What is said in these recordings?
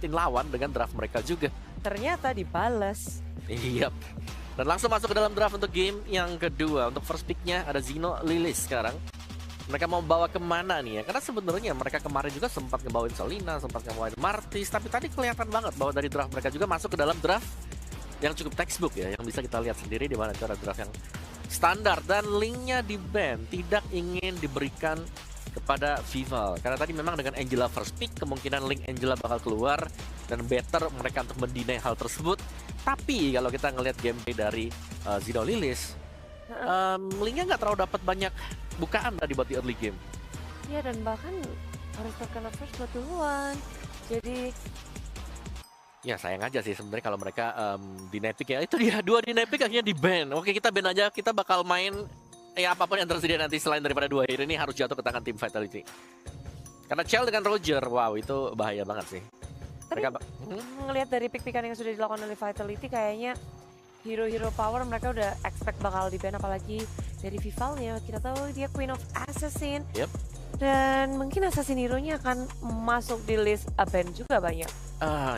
nyakitin lawan dengan draft mereka juga. Ternyata dibales. Iya. Dan langsung masuk ke dalam draft untuk game yang kedua. Untuk first pick-nya ada Zino Lilis sekarang. Mereka mau bawa kemana nih ya? Karena sebenarnya mereka kemarin juga sempat ngebawain Selena, sempat ngebawain Martis. Tapi tadi kelihatan banget bahwa dari draft mereka juga masuk ke dalam draft yang cukup textbook ya. Yang bisa kita lihat sendiri di mana itu ada draft yang standar. Dan linknya di ban, tidak ingin diberikan kepada Vival. Karena tadi memang dengan Angela first pick, kemungkinan link Angela bakal keluar. Dan better mereka untuk mendinai hal tersebut. Tapi kalau kita ngelihat gameplay dari Zino Lilis, linknya nggak terlalu dapat banyak bukaan tadi buat di early game. Iya, dan bahkan harus terkena first blood duluan. Jadi ya sayang aja sih sebenarnya kalau mereka dynamic ya. Itu dia, 2 dynamic akhirnya di ban. Oke, kita ban aja, kita bakal main ya apapun yang tersedia nanti selain daripada 2 hero ini harus jatuh ke tangan tim Vitality. Karena Chell dengan Roger, wow itu bahaya banget sih. tapi ngelihat dari pick-pickan yang sudah dilakukan oleh Vitality, kayaknya hero-hero power mereka udah expect bakal di ban, apalagi dari Vivalnya. Kita tahu dia Queen of Assassin. Yep. Dan mungkin Assassin hero-nya akan masuk di list ban juga banyak.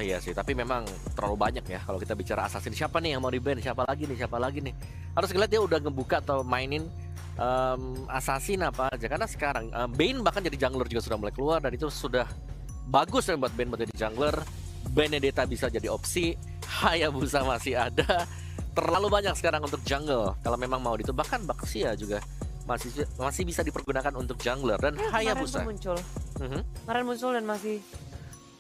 Iya sih, tapi memang terlalu banyak ya kalau kita bicara Assassin. Siapa nih yang mau di ban? Siapa lagi nih? Harus ngeliat dia udah ngebuka atau mainin Assassin apa aja. Karena sekarang Bane bahkan jadi jungler juga sudah mulai keluar. Dan itu sudah bagus ya buat Bane buat jadi jungler. Benedetta bisa jadi opsi. Hayabusa masih ada. Terlalu banyak sekarang untuk jungle. Kalau memang mau itu, bahkan Baxia juga masih bisa dipergunakan untuk jungler. Dan Hayabusa Kemarin muncul dan masih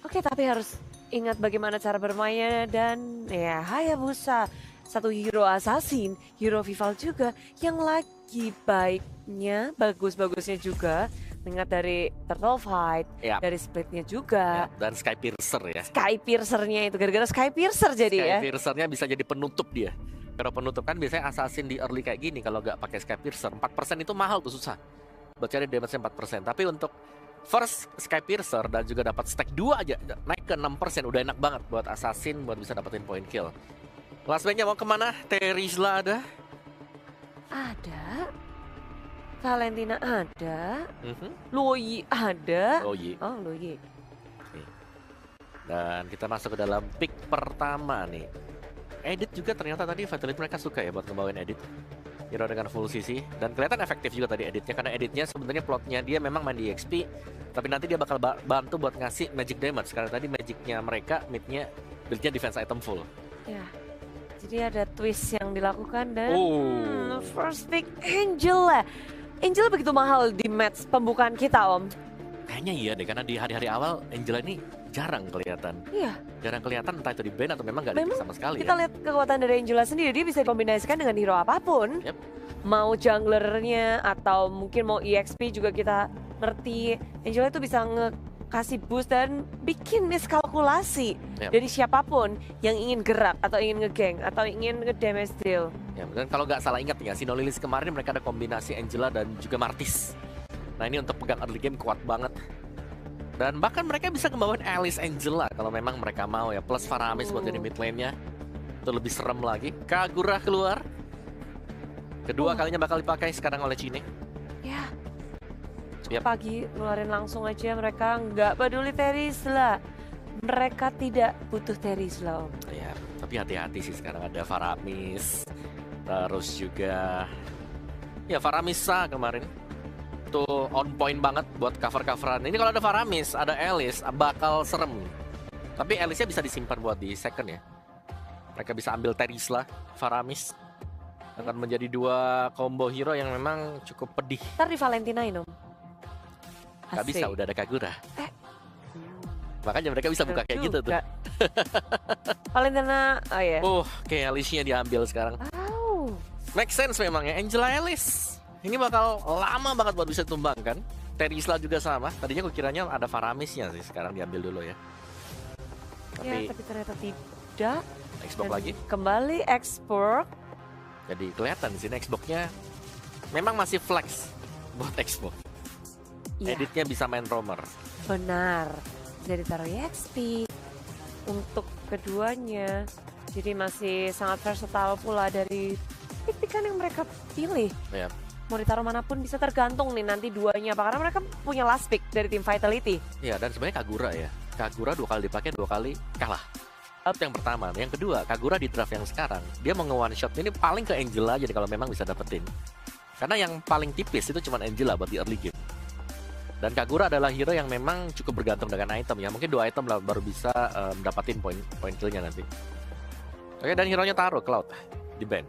oke, tapi harus ingat bagaimana cara bermainnya. Dan ya Hayabusa, satu hero assassin, hero Vival juga yang lagi baiknya, bagus-bagusnya juga. Ingat dari Turtle Fight, dari splitnya juga. Dan Skypiercer ya. Skypiercernya itu, gara-gara Skypiercer jadi ya. Skypiercernya bisa jadi penutup dia. Kalau penutup kan biasanya assassin di early kayak gini, kalau nggak pakai Skypiercer 4% itu mahal tuh, susah buat cari damage 4%. Tapi untuk first Skypiercer dan juga dapat stack 2 aja naik ke 6%, udah enak banget buat assassin buat bisa dapetin point kill. Last banknya mau kemana? Terizla ada? Ada. Valentina ada. Luoyi ada. Luoyi. Oh, Luoyi. Dan kita masuk ke dalam pick pertama nih. Edit juga ternyata tadi Vitality mereka suka ya buat ngebawain edit hero dengan full CC. Dan kelihatan efektif juga tadi editnya, karena editnya sebenarnya plotnya dia memang main di XP, tapi nanti dia bakal bantu buat ngasih magic damage. Karena tadi magicnya mereka midnya buildnya defense item full. Ya, jadi ada twist yang dilakukan. Dan first pick Angela. Angela begitu mahal di match pembukaan kita, Om. Kayaknya iya deh, karena di hari-hari awal Angela ini jarang kelihatan. Iya. Jarang kelihatan, entah itu di ban atau memang gak di sama sekali. Kita lihat kekuatan dari Angela sendiri, dia bisa dikombinasikan dengan hero apapun. Mau junglernya atau mungkin mau EXP juga kita ngerti. Angela itu bisa ngasih boost dan bikin miskalkulasi dari siapapun yang ingin gerak atau ingin ngegeng atau ingin ngedamage deal. Ya, dan kalau nggak salah ingat ya, Zino Lilis kemarin mereka ada kombinasi Angela dan juga Martis. Nah ini untuk pegang early game kuat banget. Dan bahkan mereka bisa ngebawain Alice Angela kalau memang mereka mau ya. Plus Faramis buat jadi mid lane-nya. Itu lebih serem lagi. Kagura keluar. Kedua kalinya bakal dipakai sekarang oleh Cine. Ya. Pagi ngeluarin langsung aja, mereka nggak peduli Terizla. Mereka tidak butuh Terizla, Om. Ya, tapi hati-hati sih sekarang ada Faramis. Terus juga ya Faramisa kemarin tuh on point banget buat cover-coveran. Ini kalau ada Faramis, ada Alice, bakal serem. Tapi Alice-nya bisa disimpan buat di second ya. Mereka bisa ambil Terizla, Faramis. Akan menjadi 2 combo hero yang memang cukup pedih. Ntar di Valentinain, Om. Gak bisa, udah ada Kagura. Makanya mereka bisa buka kayak gitu tuh. Valentina, oh ya. Kayak Alice-nya diambil sekarang. Make sense memang ya, Angela Alice. Ini bakal lama banget buat bisa tumbangkan. Terizla juga sama. Tadinya gue kiranya ada Faramisnya sih, sekarang diambil dulu ya. Tapi ternyata tidak. Xbox lagi. Kembali Xbox. Jadi kelihatan di sini Xbox-nya memang masih flex buat Xbox. Editnya bisa main roamer. Benar. Jadi taruh XP untuk keduanya. Jadi masih sangat versatile pula dari pick-pickan yang mereka pilih. Mau ditaruh manapun bisa tergantung nih nanti duanya apa, karena mereka punya last pick dari tim Vitality. Iya, dan sebenarnya Kagura ya. Kagura 2 kali dipakai, 2 kali kalah. Itu yang pertama. Yang kedua, Kagura di draft yang sekarang, dia mau nge-one shot ini paling ke Angela aja kalau memang bisa dapetin. Karena yang paling tipis itu cuma Angela buat di early game. Dan Kagura adalah hero yang memang cukup bergantung dengan item ya. Mungkin 2 item lah baru bisa dapatin poin killnya nanti. Oke, dan hero-nya taruh Cloud di band.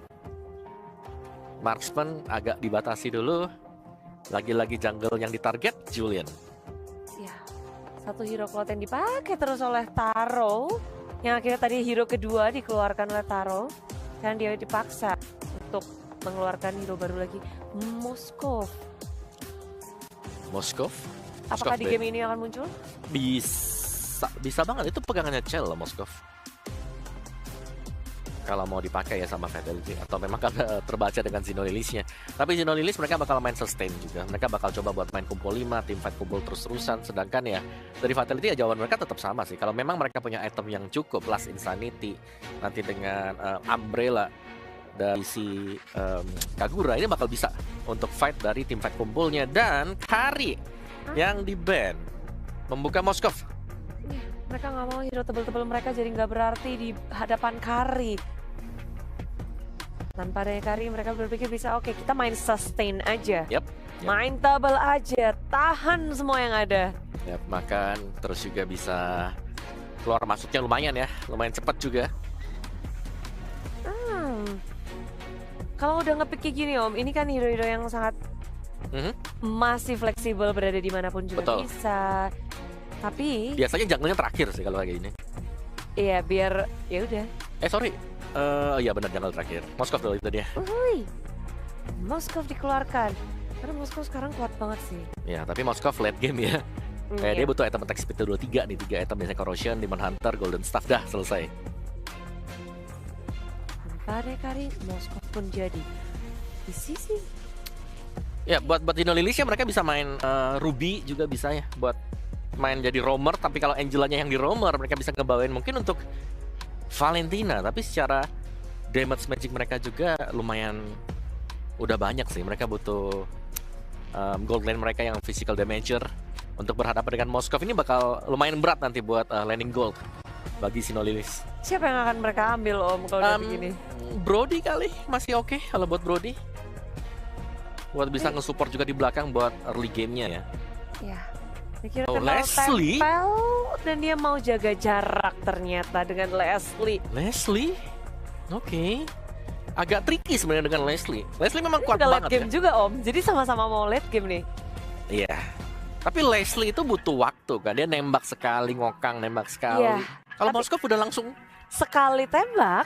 Marksman agak dibatasi dulu. Lagi-lagi jungle yang ditarget Julian. Ya, satu hero Cloud yang dipakai terus oleh Taro. Yang akhirnya tadi hero kedua dikeluarkan oleh Taro. Dan dia dipaksa untuk mengeluarkan hero baru lagi, Moskov. Apakah di game ini akan muncul? Bisa banget, itu pegangannya Chell loh Moskov. Kalau mau dipakai ya sama Fatality, atau memang karena terbaca dengan Xenolilis-nya. Tapi Xenolilis mereka bakal main sustain juga. Mereka bakal coba buat main kumpul 5, tim fight kumpul terus-terusan. Sedangkan ya dari Fatality ya jawaban mereka tetap sama sih. Kalau memang mereka punya item yang cukup, Last Insanity, nanti dengan Umbrella dari si Kagura, ini bakal bisa untuk fight dari tim fight kumpulnya. Dan Kari yang di ban membuka Moskov. Mereka nggak mau hero tebel-tebel mereka jadi nggak berarti di hadapan Kari. Tanpa ada Kari mereka berpikir bisa oke, kita main sustain aja. Yep. Main tebel aja, tahan semua yang ada. Yep, makan terus juga bisa keluar masuknya lumayan ya, lumayan cepat juga. Kalau udah ngepick kayak gini Om, ini kan hero-hero yang sangat masih fleksibel, berada dimanapun juga Betul. bisa. Tapi Biasanya jungle-nya terakhir sih kalau kayak gini. iya biar ya udah. Iya benar jungle terakhir. Moskov dulu itu dia. Moskov dikeluarkan. Karena Moskov sekarang kuat banget sih. Ya, tapi Moskov late game ya. Kayak dia butuh item attack speed 23 nih, 3 item biasanya Corrosion, Demon Hunter, Golden Staff, dah selesai. Tanpa ada Kari, Moskov pun jadi di sisi. Ya, buat Dino Lilisnya mereka bisa main Ruby juga bisa ya, buat main jadi roamer. Tapi kalau Angelanya yang di roamer, mereka bisa ngebawain mungkin untuk Valentina. Tapi secara damage magic mereka juga lumayan udah banyak sih. Mereka butuh gold lane mereka yang physical damager untuk berhadapan dengan Moskov. Ini bakal lumayan berat nanti buat landing gold bagi Sinolilis. Siapa yang akan mereka ambil Om kalau udah begini? Brody kali masih oke kalau buat Brody. Buat bisa nge-support juga di belakang buat early game-nya ya. Ya. Kira Leslie? tempel dan dia mau jaga jarak ternyata dengan Leslie. Oke. Agak tricky sebenarnya dengan Leslie. Leslie memang Ini kuat udah banget late game ya. juga Om, jadi sama-sama mau late game nih. Iya. Tapi Leslie itu butuh waktu kan. Dia nembak sekali, ngokang, nembak sekali. Iya. Kalau Tapi- Moskov udah langsung Sekali tembak,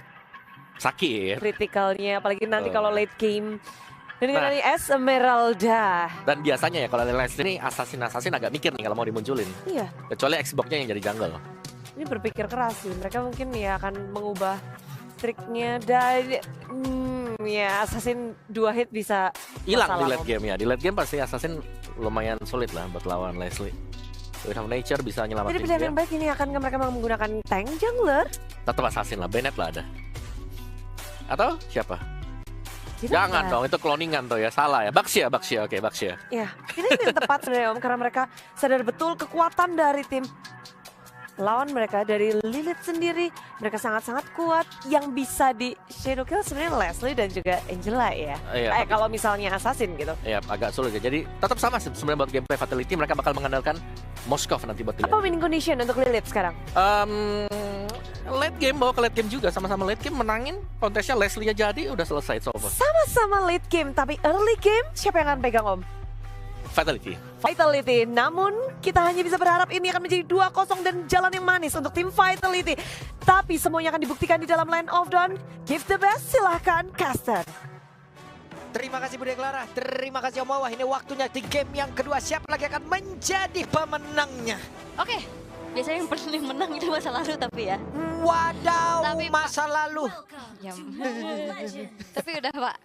sakit. kritikalnya apalagi nanti Oh. kalau late game. Dan Nah. dari Esmeralda. Dan biasanya ya kalau Leslie ini assassin agak mikir nih kalau mau dimunculin. Iya, Kecuali Xbox-nya yang jadi jungle. ini berpikir keras sih. Mereka mungkin ya akan mengubah triknya dan ya Assassin 2 hit bisa Hilang di masalah, late Om. game ya. Di late game pasti Assassin lumayan sulit lah buat lawan Leslie. Wind of Nature bisa Jadi nyelamatin pilihan dia. yang baik ini akan mereka menggunakan tank jungler. Tetap Assassin lah, Bennett lah ada. Atau siapa? Kita Jangan lihat. dong, itu cloningan tuh ya. Salah ya. Baxia, oke Baxia. Ya, ini yang tepat sebenarnya Om, karena mereka sadar betul kekuatan dari tim lawan mereka, dari Lilith sendiri. Mereka sangat-sangat kuat. Yang bisa di shadow kill sebenarnya Leslie dan juga Angela ya. Iya, tapi- Kalau misalnya Assassin gitu. Ya, agak sulit ya. Jadi tetap sama sih sebenarnya buat gameplay Fatality. Mereka bakal mengandalkan Moskov nanti buat Apa winning condition untuk Lilith sekarang? Late game, bawa ke late game juga. Sama-sama late game menangin. Kontesnya Leslie-nya jadi, udah selesai, it's over. Sama-sama late game, tapi early game siapa yang akan pegang Om? Fatality. Vitality. Namun kita hanya bisa berharap ini akan menjadi 2-0 dan jalan yang manis untuk tim Vitality. Tapi semuanya akan dibuktikan di dalam Land of Dawn. Give the best, silahkan Caster. Terima kasih Bunda Clara, terima kasih Om Wawah. Ini waktunya di game yang kedua. Siapa lagi akan menjadi pemenangnya? Oke, biasanya yang paling menang itu masa lalu tapi ya. Wadaw, Tapi, masa lalu. Jam. Tapi udah Pak,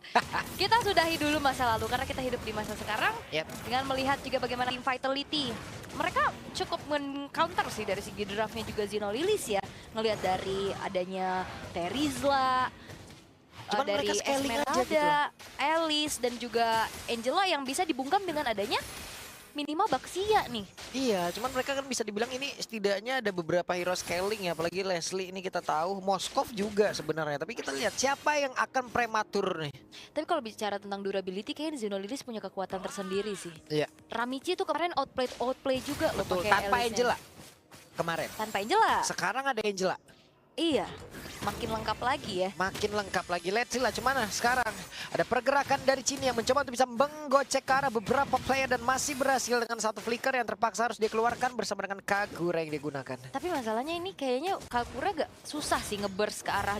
kita sudahi dulu masa lalu karena kita hidup di masa sekarang. Yep. Dengan melihat juga bagaimana tim Vitality. Mereka cukup men-counter sih dari segi draftnya juga Xenolilis ya. Ngelihat dari adanya Terizla, Cuman dari mereka scaling aja Esmeralda, gitu. Alice dan juga Angela yang bisa dibungkam dengan adanya minimal Baxia nih. Iya, cuman mereka kan bisa dibilang ini setidaknya ada beberapa hero scaling ya, apalagi Leslie ini kita tahu, Moskov juga sebenarnya. Tapi kita lihat siapa yang akan prematur nih. Tapi kalau bicara tentang durability, kayaknya Xenolilis punya kekuatan tersendiri sih. Iya, Ramichi tuh kemarin outplay juga loh betul. pakai Tanpa Alice-nya. Angela kemarin. Tanpa Angela. Sekarang ada Angela. Iya, makin lengkap lagi ya. Makin lengkap lagi. Let's see lah cuman sekarang ada pergerakan dari Cini yang mencoba untuk bisa menggocek ke arah beberapa player dan masih berhasil dengan satu flicker yang terpaksa harus dikeluarkan bersama dengan Kagura yang digunakan. Tapi masalahnya ini kayaknya Kagura gak susah sih ngeburst ke arah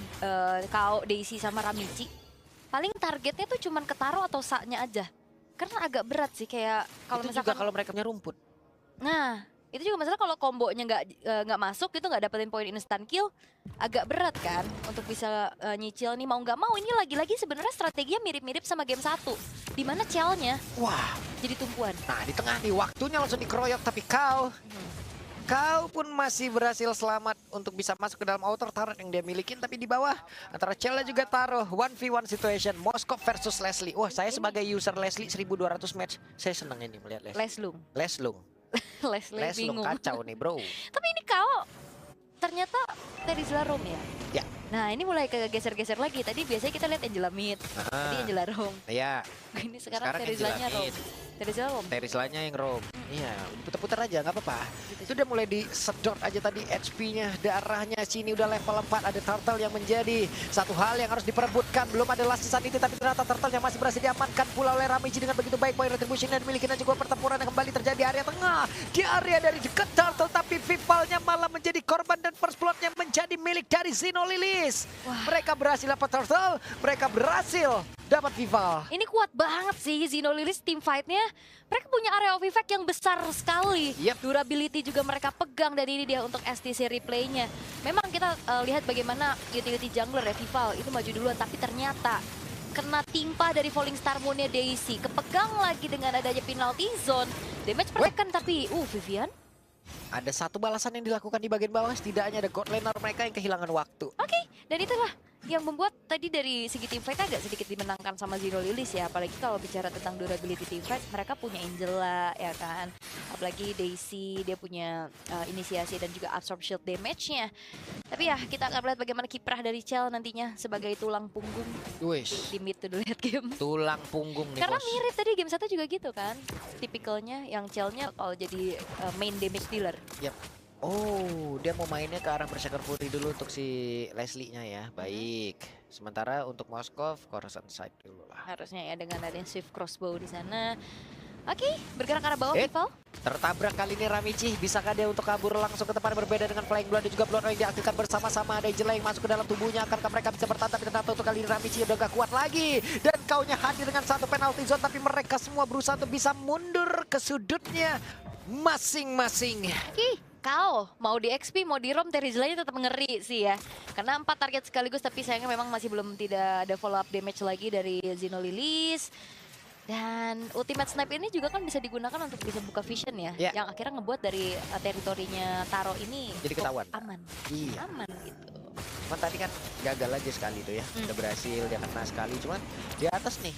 Kao, Daisy sama Ramichi. Paling targetnya tuh cuman ketaro atau saknya aja. Karena agak berat sih kayak kalau Itu misalkan juga kalau mereka punya rumput. Nah, itu juga masalah kalau kombonya nggak masuk itu nggak dapetin poin instant kill, agak berat kan untuk bisa nyicil nih mau nggak mau. Ini lagi-lagi sebenarnya strateginya mirip-mirip sama game 1 di mana Cell-nya Wah, jadi tumpuan. nah di tengah nih waktunya langsung dikeroyok tapi Kau pun masih berhasil selamat untuk bisa masuk ke dalam outer turret yang dia milikin. Tapi di bawah antara Cell dan juga Taro 1v1 situation Moskov versus Leslie. Wah, saya sebagai user Leslie 1200 match, saya seneng ini melihat Leslie. Leslung Leslung bingung. kacau nih bro. Tapi ini Kao ternyata Terizla Rom ya. Ya. Nah ini mulai kegeser-geser lagi. Tadi biasanya kita lihat Angela Mid, tadi Angela Rom. Iya, Ini sekarang Sekarang Terizlanya Angela Rom. Mid. Terizla Rom. Terizlanya yang roam. Iya, puter-puter aja nggak apa-apa. Itu udah mulai disedot aja tadi HP-nya, darahnya. Sini udah level 4, ada Turtle yang menjadi satu hal yang harus diperebutkan. Belum ada last season itu, tapi ternyata Turtle yang masih berhasil diamankan pula oleh Ramichi dengan begitu baik. Poin retribution dan memiliki juga pertempuran yang kembali terjadi di area tengah. Di area dari dekat Turtle, tapi Vivalnya malah menjadi korban dan first blood-nya menjadi milik dari Xenolilis. Mereka berhasil dapat Turtle, mereka berhasil dapat Vival. Ini kuat banget sih Xenolilis tim fight-nya. Mereka punya area of effect yang besar sekali. Yep. Durability juga mereka pegang dan ini dia untuk STC replay-nya. Memang kita lihat bagaimana utility jungler ya Vival itu maju duluan tapi ternyata kena timpa dari Falling Star Moon-nya Daisy. Kepegang lagi dengan adanya penalty zone. Damage pertekan tapi Vivian. Ada satu balasan yang dilakukan di bagian bawah, setidaknya ada god laner mereka yang kehilangan waktu. Oke, dan itulah yang membuat tadi dari segi team fight agak sedikit dimenangkan sama Xenolilis ya. Apalagi kalau bicara tentang durability team fight, mereka punya Angela ya kan. Apalagi Daisy, dia punya inisiasi dan juga absorb shield damage-nya. Tapi ya kita akan melihat bagaimana kiprah dari Cell nantinya sebagai tulang punggung Wish, di mid to the late game. tulang punggung nih Karena bos. mirip tadi game 1 juga gitu kan. Tipikalnya yang Cell-nya kalau jadi main damage dealer. Yap. Oh, dia mau mainnya ke arah Berserker Fury dulu untuk si Leslie-nya ya. Baik. Sementara untuk Moskov, Coruscant Side dulu lah. Harusnya ya dengan adanya Swift Crossbow di sana. Oke, bergerak ke arah bawah Vival. Tertabrak kali ini Ramichi. Bisakah dia untuk kabur langsung ke tempat yang berbeda dengan Flying Blood dan juga Blood yang diaktifkan bersama-sama. Ada Angela yang masuk ke dalam tubuhnya. Akankah mereka bisa bertahan? Tapi ternyata untuk kali ini Ramichi udah gak kuat lagi. Dan kaunya hadir dengan satu penalty zone. Tapi mereka semua berusaha untuk bisa mundur ke sudutnya masing-masing. Oke, Kau mau di XP mau di ROM Terizlanya tetap ngeri sih ya. Karena 4 target sekaligus tapi sayangnya memang masih belum tidak ada follow up damage lagi dari Xenolilis. Dan ultimate snipe ini juga kan bisa digunakan untuk bisa buka vision ya. Ya. Yang akhirnya ngebuat dari teritorinya Taro ini Jadi ketahuan. aman. Iya. Aman gitu. Cuman tadi kan gagal aja sekali tuh ya. Udah berhasil, dia kena sekali. Cuman di atas nih.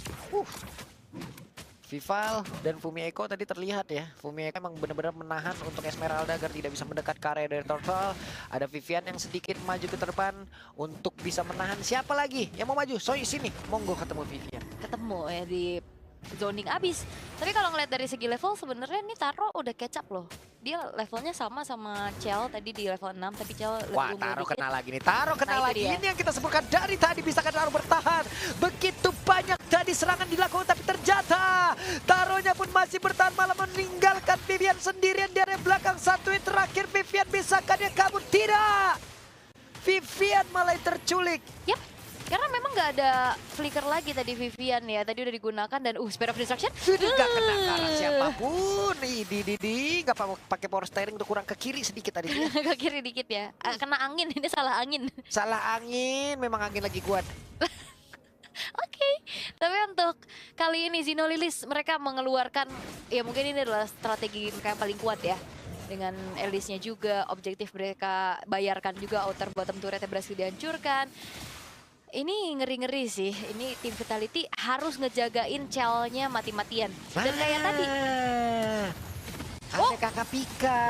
Vival dan Fumi Eko tadi terlihat ya. Fumi Eko emang benar-benar menahan untuk Esmeralda agar tidak bisa mendekat ke area dari Turtle. Ada Vivian yang sedikit maju ke depan untuk bisa menahan. Siapa lagi yang mau maju? Soy sini. Monggo ketemu Vivian. Ketemu ya di zoning abis. Tapi kalau ngeliat dari segi level sebenarnya ini Taro udah kecap loh. Dia levelnya sama Cell tadi di level 6 tapi Cell lebih Wah, unggul Taro dikit. kena lagi nih. Taro kena Nah, itu lagi. dia. Ini yang kita sebutkan dari tadi. Bisakah Taro bertahan? Begitu banyak tadi serangan dilakukan tapi ternyata Taronya pun masih bertahan malah meninggalkan Vivian sendirian di area belakang. Satu yang terakhir Vivian, bisakah dia kabur? Tidak. Vivian malah terculik. Yap, karena memang nggak ada flicker lagi tadi Vivian ya. Tadi udah digunakan dan Spirit of Destruction. Sudah nggak kena ke arah siapapun. Nggak pakai power steering untuk kurang ke kiri sedikit tadi. Ke kiri dikit ya. Kena angin, ini salah angin. Salah angin, memang angin lagi kuat. Oke, tapi untuk kali ini Xenolilis mereka mengeluarkan, ya mungkin ini adalah strategi mereka yang paling kuat ya. Dengan Elisnya juga, objektif mereka bayarkan juga outer bottom turretnya berhasil dihancurkan. ini ngeri-ngeri sih. Ini tim Vitality harus ngejagain Chell-nya mati-matian. Dan kayak tadi, Ada kakak Pika,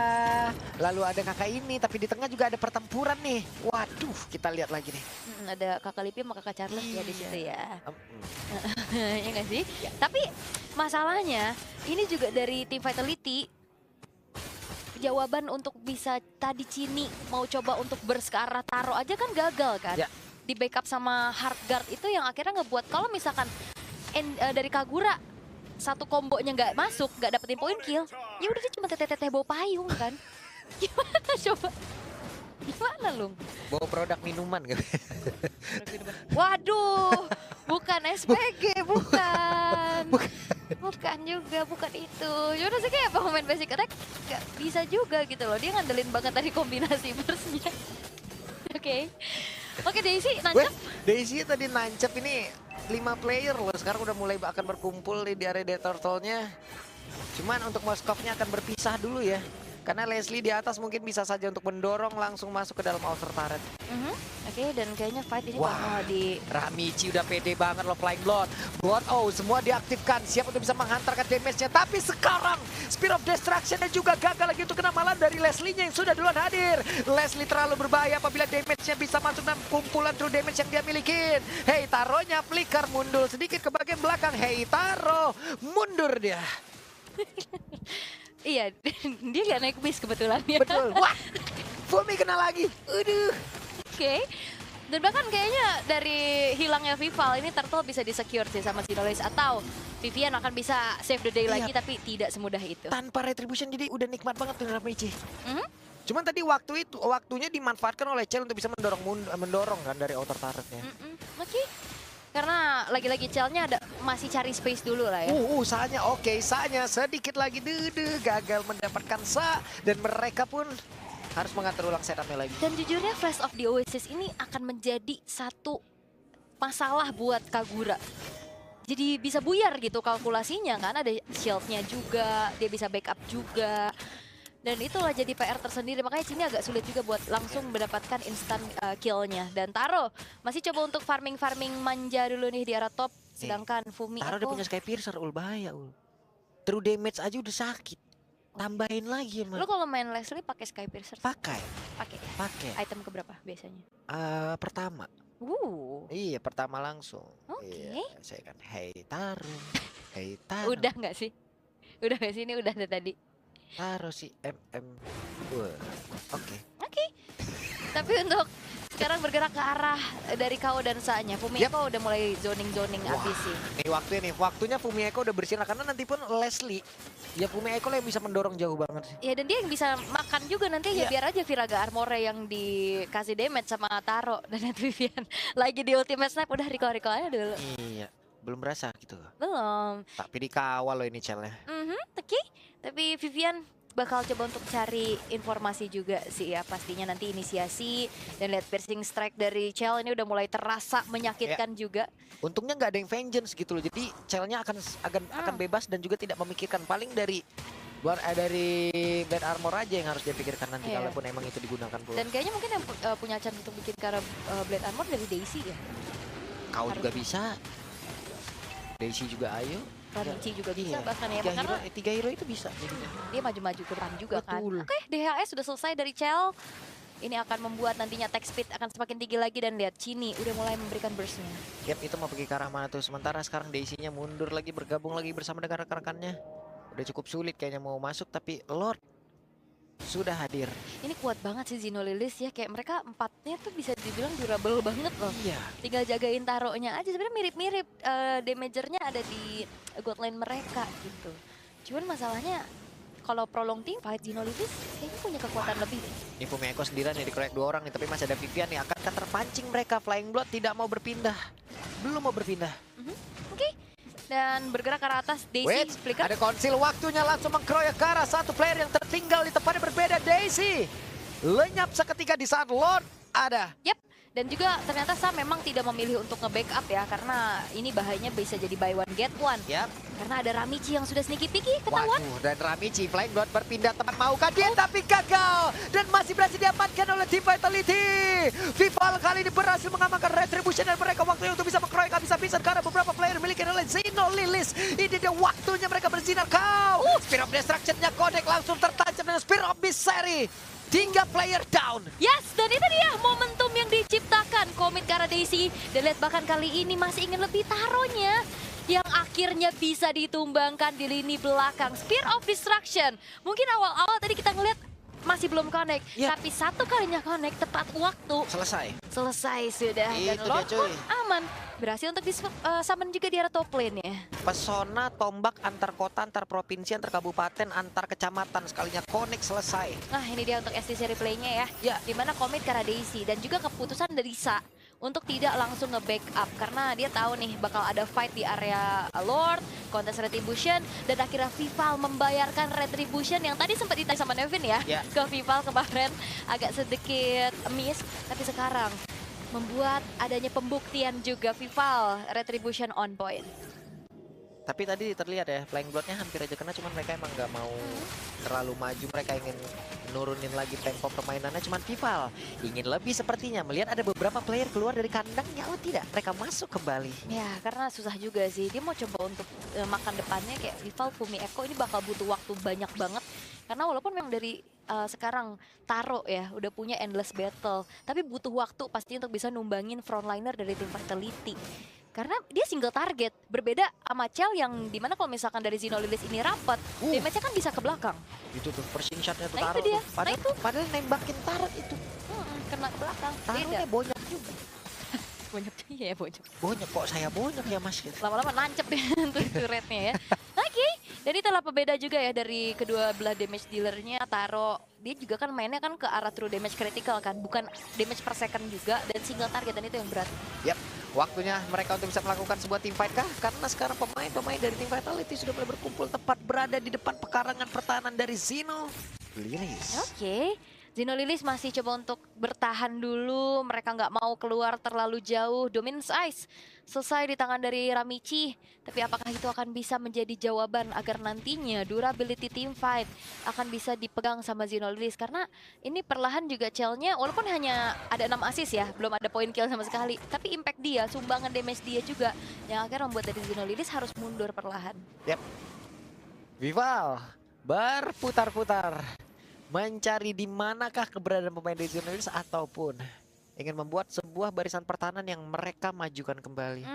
lalu ada kakak ini, tapi di tengah juga ada pertempuran nih. Waduh, kita lihat lagi nih. ada kakak Lipi sama kakak Charles ya di situ ya. Mm. Ya nggak sih? Tapi masalahnya ini juga dari tim Vitality, jawaban untuk bisa tadi Cini mau coba untuk burst ke arah Taro aja kan gagal kan? Ya. Di backup sama Heartguard itu yang akhirnya ngebuat kalau misalkan dari Kagura satu kombonya nggak masuk, nggak dapetin poin kill, ya udah dia cuma teteh-teteh bawa payung kan? Gimana coba? Gimana Lung? Bawa produk minuman gitu. Waduh, bukan SPG, bukan. Bukan juga, bukan itu. Yaudah sih kayak pemain basic attack gak bisa juga gitu loh. Dia ngandelin banget tadi kombinasi burst-nya. Oke, Daisy nancep. Daisy tadi nancep ini 5 player loh. Sekarang udah mulai akan berkumpul di area Dead Turtle-nya. Cuman untuk Moskov-nya akan berpisah dulu ya. Karena Leslie di atas mungkin bisa saja untuk mendorong langsung masuk ke dalam outer turret. Oke, dan kayaknya fight ini Wah, bakal di... Ramichi udah pede banget loh Flying Blood. Blood semua diaktifkan, siap untuk bisa menghantarkan damage-nya. Tapi sekarang Spear of Destruction-nya juga gagal lagi untuk kena malah dari Leslie-nya yang sudah duluan hadir. Leslie terlalu berbahaya apabila damage-nya bisa masuk dalam kumpulan true damage yang dia miliki. Hey Taro-nya flicker mundur sedikit ke bagian belakang. Hey Taro, mundur dia. Iya, dia nggak naik bis kebetulan ya. Betul. Wah, Fumi kena lagi. Aduh. Oke. Dan bahkan kayaknya dari hilangnya Vival ini Turtle bisa di-secure sih sama Zinolis. Atau Vivian akan bisa save the day lagi, tapi tidak semudah itu. Tanpa retribution jadi udah nikmat banget tuh Ramichi. Cuman tadi waktunya dimanfaatkan oleh Chell untuk bisa mendorong kan dari outer turret-nya. Oke. Karena lagi-lagi Chell-nya ada masih cari space dulu lah ya. Saanya oke, saanya sedikit lagi gagal mendapatkan dan mereka pun harus mengatur ulang setupnya lagi. Dan jujurnya Flash of the Oasis ini akan menjadi satu masalah buat Kagura. Jadi bisa buyar gitu kalkulasinya kan, ada shield-nya juga, dia bisa backup juga. Dan itulah jadi PR tersendiri, makanya sini agak sulit juga buat langsung mendapatkan instant kill-nya. Dan Taro masih coba untuk farming manja dulu nih di arah top. Sedangkan Fumi Taro udah punya Sky Piercer, bahaya. True damage aja udah sakit. Tambahin lagi emang. Lo kalau main Leslie pakai Sky Piercer? Pakai. Pakai. Item keberapa biasanya? Pertama. Iya, pertama langsung. Oke. Iya, saya kan hey Taro. Hey Taro. Udah nggak sih? Udah nggak sih? Ini udah ada tadi. Taro si MM. Oke. Tapi untuk sekarang bergerak ke arah dari Kao dan Sa-nya, Fumieko udah mulai zoning abis sih. Waktunya Fumieko udah bersinar karena nanti pun Leslie, ya Fumieko lah yang bisa mendorong jauh banget sih. Ya dan dia yang bisa makan juga nanti ya biar aja Viraga Armor yang dikasih damage sama Taro dan Vivian lagi di ultimate snap udah recall aja dulu. Iya, belum berasa gitu. Belum. Tapi dikawal loh ini Chell-nya. Oke. Tapi Vivian bakal coba untuk cari informasi juga sih ya, pastinya nanti inisiasi dan lihat piercing strike dari Chell ini udah mulai terasa menyakitkan juga. Untungnya nggak ada yang vengeance gitu loh, jadi Chell-nya akan bebas dan juga tidak memikirkan, paling dari Blade Armor aja yang harus dia pikirkan nanti kalaupun emang itu digunakan pula. Dan kayaknya mungkin yang punya chance untuk bikin karena Blade Armor dari Daisy ya. Kau juga bisa, Daisy juga ayo. Ramichi juga bisa bahkan ya, karena 3 hero itu bisa jadinya. dia maju-maju ke depan juga. Betul. Kan. Oke, DHS sudah selesai dari Chell. Ini akan membuat nantinya attack speed akan semakin tinggi lagi dan lihat Cini udah mulai memberikan burst-nya. Yap, itu mau pergi ke arah mana tuh. Sementara sekarang Daisy-nya mundur lagi, bergabung lagi bersama dengan rekan-rekannya. Udah cukup sulit kayaknya mau masuk, tapi Lord sudah hadir. Ini kuat banget sih Zino Lilis ya, kayak mereka empatnya tuh bisa dibilang durable banget loh. Iya. Tinggal jagain taruhnya aja, sebenarnya mirip-mirip damagernya ada di god line mereka gitu. Cuman masalahnya kalau prolong team fight Zino Lilis kayaknya punya kekuatan lebih. Ini Fumieko sendirian nih dikeroyok 2 orang nih, tapi masih ada Vivian nih. Akankah terpancing mereka? Flying Blood tidak mau berpindah. Belum mau berpindah. Oke. Dan bergerak ke arah atas, Daisy flicker. Ada konsil, waktunya langsung mengkeroyok ke arah satu player yang tertinggal di tempatnya berbeda. Daisy lenyap seketika di saat Lord ada. Yap, Dan juga ternyata Sam memang tidak memilih untuk nge-backup ya, karena ini bahayanya bisa jadi buy one get one. Yap. Karena ada Ramichi yang sudah sneaky peeky ketahuan. Waduh, dan Ramichi Flying Blood berpindah tempat maukah dia, tapi gagal. Dan masih berhasil diamankan oleh tim Vitality. Vival kali ini berhasil mengamankan Retribution dan mereka waktunya untuk bisa mengkroyek habis-habisan karena beberapa player miliki oleh Zeno Lilis. Ini dia waktunya mereka bersinar kau. Spear of Destruction-nya Connect langsung tertancap dengan Spear of Misery. 3 player down. Yes, dan itu dia momentum yang diciptakan Komit karena Daisy. Dan lihat bahkan kali ini masih ingin lebih taruhnya. Yang akhirnya bisa ditumbangkan di lini belakang. Spear of Destruction. Mungkin awal-awal tadi kita ngeliat masih belum connect. Ya. Tapi satu kalinya connect tepat waktu. Selesai sudah. Dan Itu dia, Lord cuy. pun aman. Berhasil untuk summon juga di area top lane ya. Pesona tombak antar kota, antar provinsi, antar kabupaten, antar kecamatan. Sekalinya connect selesai. Nah ini dia untuk STC replaynya ya. Ya. Dimana Komit karena Daisy. Dan juga keputusan dari Sa untuk tidak langsung nge-backup. Karena dia tahu nih bakal ada fight di area Lord, kontes Retribution. Dan akhirnya Vival membayarkan Retribution yang tadi sempat ditanya sama Nevin ya. Ya. Ke Vival kemarin agak sedikit miss. Tapi sekarang membuat adanya pembuktian juga Vival Retribution on point. Tapi tadi terlihat ya, Flying Blood-nya hampir aja kena, cuman mereka emang nggak mau terlalu maju. Mereka ingin nurunin lagi tempo permainannya, cuman Vival ingin lebih sepertinya. Melihat ada beberapa player keluar dari kandangnya, oh tidak, mereka masuk kembali. Ya, karena susah juga sih. Dia mau coba untuk makan depannya kayak Vival, Fumi Echo ini bakal butuh waktu banyak banget. Karena walaupun memang dari sekarang Taro ya udah punya endless battle, tapi butuh waktu pasti untuk bisa numbangin frontliner dari tim Vitality. Karena dia single target, berbeda sama Chell yang dimana kalau misalkan dari Zeno Lilis ini rapat, damage-nya kan bisa ke belakang. Itu tuh pershing shot-nya tuh Nah, Taro itu dia. tuh. Padahal, Nah, itu. padahal nembakin Taro itu. Kena ke belakang. Taronya Beda. bonyok juga. Bonyok ya, bonyok. Bonyok kok saya bonyok ya mas gitu. Lama-lama nancep deh untuk turretnya ya. Oke, dan itulah pembeda juga ya dari kedua belah damage dealernya. Taro, dia juga kan mainnya kan ke arah true damage critical kan, bukan damage per second juga, dan single target, dan itu yang berat. Yap, waktunya mereka untuk bisa melakukan sebuah team fight kah? Karena sekarang pemain-pemain dari tim Vitality sudah mulai berkumpul tepat berada di depan pekarangan pertahanan dari Zeno Lilis. Oke. Zeno Lilis masih coba untuk bertahan dulu, mereka nggak mau keluar terlalu jauh. Dominance Ice selesai di tangan dari Ramichi, tapi apakah itu akan bisa menjadi jawaban agar nantinya durability team fight akan bisa dipegang sama Zeno Lilis? Karena ini perlahan juga Chell-nya, walaupun hanya ada 6 assist ya, belum ada point kill sama sekali, tapi impact dia, sumbangan damage dia juga yang akhirnya membuat dari Zeno Lilis harus mundur perlahan. Yap, Vival berputar-putar mencari di manakah keberadaan pemain dari Zeno Lilis ataupun ingin membuat sebuah barisan pertahanan yang mereka majukan kembali.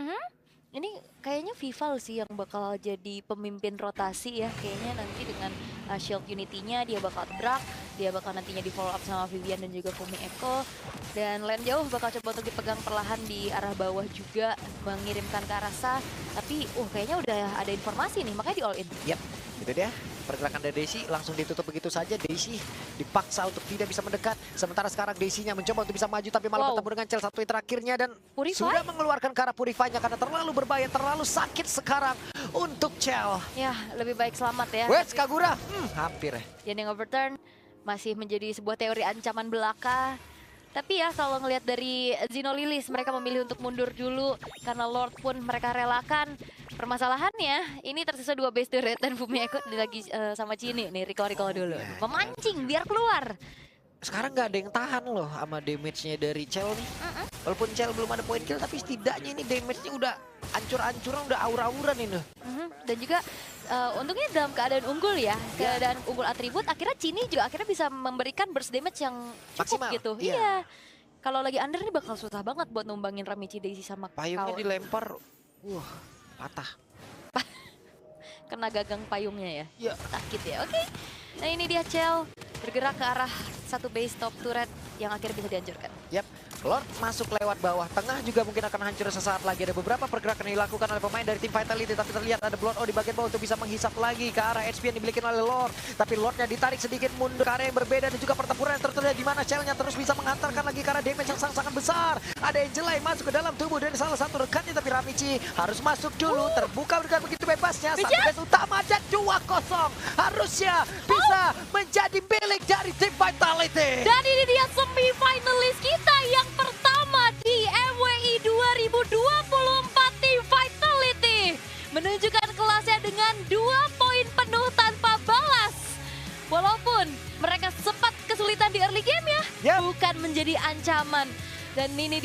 Ini kayaknya Vival sih yang bakal jadi pemimpin rotasi ya. Kayaknya nanti dengan shield unity-nya dia bakal drag, dia bakal nantinya di follow up sama Vivian dan juga Fumi Echo. Dan lane jauh bakal coba untuk dipegang perlahan di arah bawah juga, mengirimkan ke arah Sa. Tapi kayaknya udah ada informasi nih, makanya di all in. Yap, itu dia. Pergerakan dari Daisy langsung ditutup begitu saja. Daisy dipaksa untuk tidak bisa mendekat. Sementara sekarang Daisy-nya mencoba untuk bisa maju tapi malah bertemu dengan Chell satu terakhirnya dan Purify? sudah mengeluarkan ke arah Purify-nya karena terlalu berbahaya, terlalu sakit sekarang untuk Chell. Ya, lebih baik selamat ya. Wes Kagura, hampir ya. Yang overturn masih menjadi sebuah teori ancaman belaka. Tapi ya kalau ngelihat dari Zeno Lilis, mereka memilih untuk mundur dulu karena Lord pun mereka relakan. Permasalahannya ini tersisa 2 base turret dan Fumi Echo lagi sama Cini nih, recall dulu. Memancing biar keluar. Sekarang nggak ada yang tahan loh sama damage-nya dari Chell nih. Walaupun Chell belum ada point kill tapi setidaknya ini damage-nya udah ancur-ancuran, udah aura-auran ini. Dan juga untungnya dalam keadaan unggul ya, keadaan unggul atribut, akhirnya Cini juga akhirnya bisa memberikan burst damage yang cukup Maksimal, gitu. iya. Iya. Kalau lagi under nih bakal susah banget buat numbangin Ramichi, Daisy sama Payungnya Kau. dilempar, patah. Kena gagang payungnya ya. Ya. Sakit ya. Oke. Nah ini dia Chell bergerak ke arah satu base top turret yang akhirnya bisa dihancurkan. Yap, Lord masuk lewat bawah tengah juga mungkin akan hancur sesaat lagi. Ada beberapa pergerakan yang dilakukan oleh pemain dari tim Vitality, tapi terlihat ada Blood di bagian bawah untuk bisa menghisap lagi ke arah HP yang dimiliki oleh Lord. Tapi Lordnya ditarik sedikit mundur ke area yang berbeda dan juga pertempuran yang terjadi di mana Chell-nya terus bisa menghantarkan lagi karena damage yang sangat besar. Ada Angela yang masuk ke dalam tubuh dari salah satu rekannya, tapi Ramichi harus masuk dulu. Terbuka dengan begitu bebasnya. Satu base utama dan 2-0 harusnya bisa menjadi milik dari tim Vitality. Dan ini dia semi-finalis kita yang pertama ancaman. Dan ini